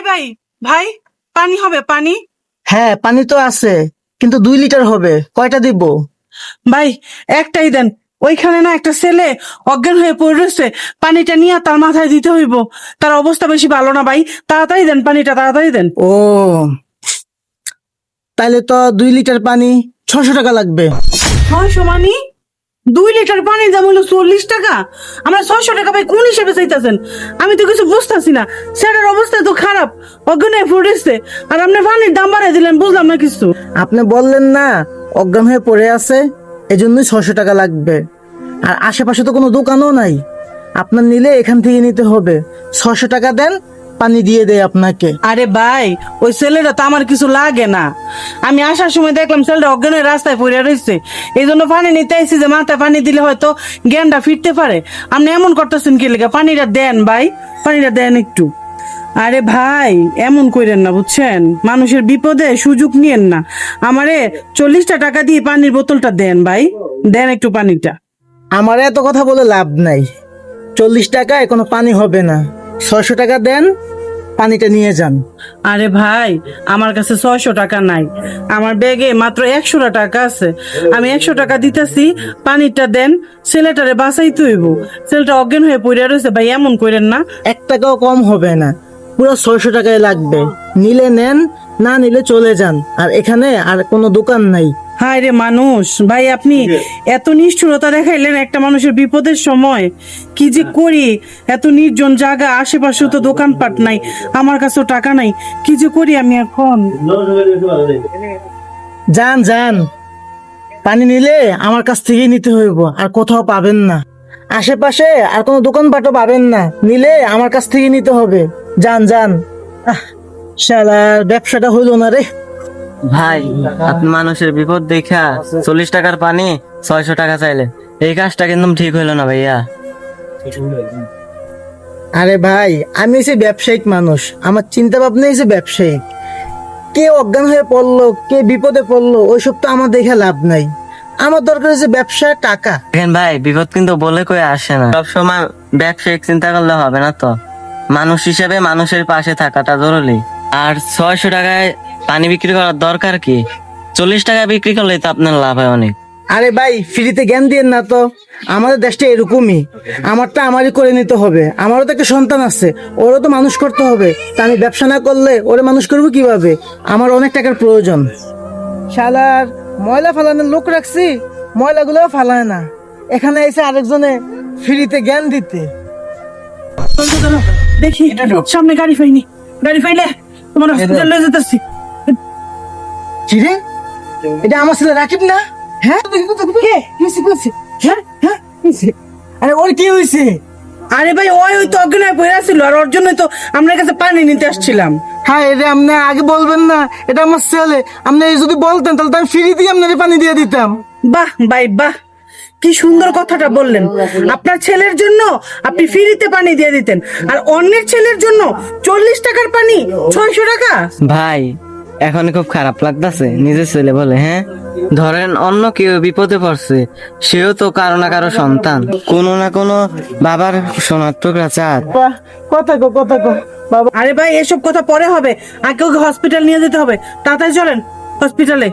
ভাই ভাই পানি হবে পানি? হ্যাঁ, পানি তো আছে, কিন্তু 2 লিটার হবে। কয়টা দিব? ভাই একটাই দেন। ওইখানে না একটা ছেলে অজ্ঞান হয়ে পড়ে রয়েছে, পানিটা নিয়ে তার মাথায় দিতে হইব। তার অবস্থা বেশি ভালো না ভাই, তাড়াতাড়ি দেন পানিটা, তাড়াতাড়ি দেন। ও, তাইলে তো 2 লিটার পানি 600 টাকা লাগবে। 600 মানে? 2 লিটার পানির দাম হলো 40 টাকা। আমরা 600 টাকা ভাই কোন হিসেবে চাইতেছেন? আমি তো কিছু বুঝতেছি না, সেটার অবস্থা তো খারাপ, অজ্ঞান হয়ে পড়েছে, আর আপনি পানির দাম বাড়াই দিলেন, বুঝলাম না কিছু। আপনি বললেন না অজ্ঞান হয়ে পড়ে আছে, এজন্যই 600 টাকা লাগবে। আর আশেপাশে তো কোনো দোকানও নাই, আপনার নিলে এখান থেকে নিতে হবে। 600 টাকা দেন, পানি দিয়ে দেয় আপনাকে। আরে ভাই, ওই ছেলেটা তো আমার কিছু লাগে না। আমি আসার সময় দেখলাম ছেলেটা অজ্ঞান হয়ে রাস্তায় পড়ে রয়েছে, এই জন্য পানি নিতে আইছি যে মাথায় পানি দিলে হয়তো জ্ঞানটা ফিরতে পারে। আপনি এমন করতেছেন কি লেগে? পানিটা দেন ভাই, পানিটা দেন একটু। আরে ভাই এমন কইরেন না বুঝছেন, মানুষের বিপদে সুযোগ নিয়েন না। আমারে 40টা টাকা দিয়ে পানির বোতলটা দেন ভাই, দেন একটু পানিটা। আমার এত কথা বলে লাভ নাই, 40 টাকায় কোনো পানি হবে না। 600 টাকা দেন, পানিটা নিয়ে যান। আরে ভাই, আমার কাছে 600 টাকা নাই, আমার ব্যাগে মাত্র 100 টাকা আছে। আমি 100 টাকা দিতেছি, পানিটা দেন, ছেলেটারে বাঁচাইতে হইব। ছেলেটা অজ্ঞান হয়ে পড়ে রয়েছে ভাই, এমন করেন না। 1 টাকাও কম হবে না, পুরো 600 টাকায় লাগবে। নিলে নেন, না নিলে চলে যান। আর এখানে আর কোনো দোকান নাই। হায় রে মানুষ, ভাই আপনি এত নিষ্ঠুরতা দেখাইলেন একটা মানুষের বিপদের সময়। কি যে করি, এত নির্জন জায়গা, আশেপাশে তো দোকানপাট নাই, আমার কাছেও টাকা নাই, কি যে করি আমি এখন। যান যান, পানি নিলে আমার কাছ থেকেই নিতে হইব, আর কোথাও পাবেন না। আশেপাশে আর কোনো দোকানপাটও পাবেন না, নিলে আমার কাছ থেকেই নিতে হবে। যান যান। শালার ব্যবসাটা হইল না রে। ভাই, আপনি মানুষের বিপদ দেখা 40 টাকার পানি 600 টাকা চাইলে, এই কাজটা কিন্তু ঠিক হইলো না ভাইয়া। আরে ভাই, আমি হচ্ছে ব্যবসায়িক মানুষ, আমার চিন্তা ভাবনা হচ্ছে ব্যবসায়িক। কে অজ্ঞান হয়ে পড়লো, কে বিপদে পড়লো, ওইসব তো আমার দেখে লাভ নাই। আমার দরকার হচ্ছে ব্যবসা, টাকা। দেখেন ভাই, বিপদ কিন্তু বলে কয়ে আসে না, সবসময় ব্যবসায়িক চিন্তা করলে হবে না তো। মানুষ হিসেবে মানুষের পাশে থাকাটা জরুরি। আর 600 টাকায় পানি বিক্রি করার দরকার কি? 40 টাকা বিক্রি করলে তো আপনার লাভ হয় অনেক। আরে ভাই, ফ্রিতে জ্ঞান দিয়েন না তো। আমাদের দেশটা এরকমই, আমারটা আমারই করে নিতে হবে। আমারও তো একটা সন্তান আছে, ওরও তো মানুষ করতে হবে। তা আমি ব্যবসা না করলে ওরে মানুষ করবো কিভাবে? আমার অনেক টাকার প্রয়োজন। শালার ময়লা ফালানোর লোক রাখছি, ময়লাগুলো ফালায় না। এখানে এসে আরেকজনে ফ্রিতে জ্ঞান দিতে। দেখি সামনে গাড়ি পাইনি, গাড়ি পাইলে তোমার হসপিটালে যেতেছি। কি রে, এটা আমার ছেলে রাকিব না? হ্যাঁ, আরে ওর কি হয়েছে? আরে ভাই ওই তো অজ্ঞান হয়ে পড়ে ছিল, আর ওর জন্যই তো আমরা কাছে পানি নিতে আসছিলাম। হ্যাঁ, এটা আপনি আগে বলবেন না? এটা আমার ছেলে। আপনি যদি বলতেন তাহলে তো আমি ফ্রি দিয়ে আপনার পানি দিয়ে দিতাম। বাহ ভাই বাহ, কি সুন্দর কথাটা বললেন। আপনার ছেলের জন্য আপনি ফ্রিতে পানি দিয়ে দিতেন, আর অন্যের ছেলের জন্য 40 টাকার পানি 600 টাকা। ভাই, এখন খুব খারাপ লাগতেছে নিজের ছেলে বলে। হ্যাঁ, ধরেন অন্য কেউ বিপদে পড়ছে, সেও তো কারো না কারো সন্তান, কোনো না কোনো বাবার সোনার টুকরা চাঁদ। কথা কো বাবা। আরে ভাই এসব কথা পরে হবে, আগে ওকে হসপিটাল নিয়ে যেতে হবে, তাড়াতাড়ি চলেন হসপিটালে।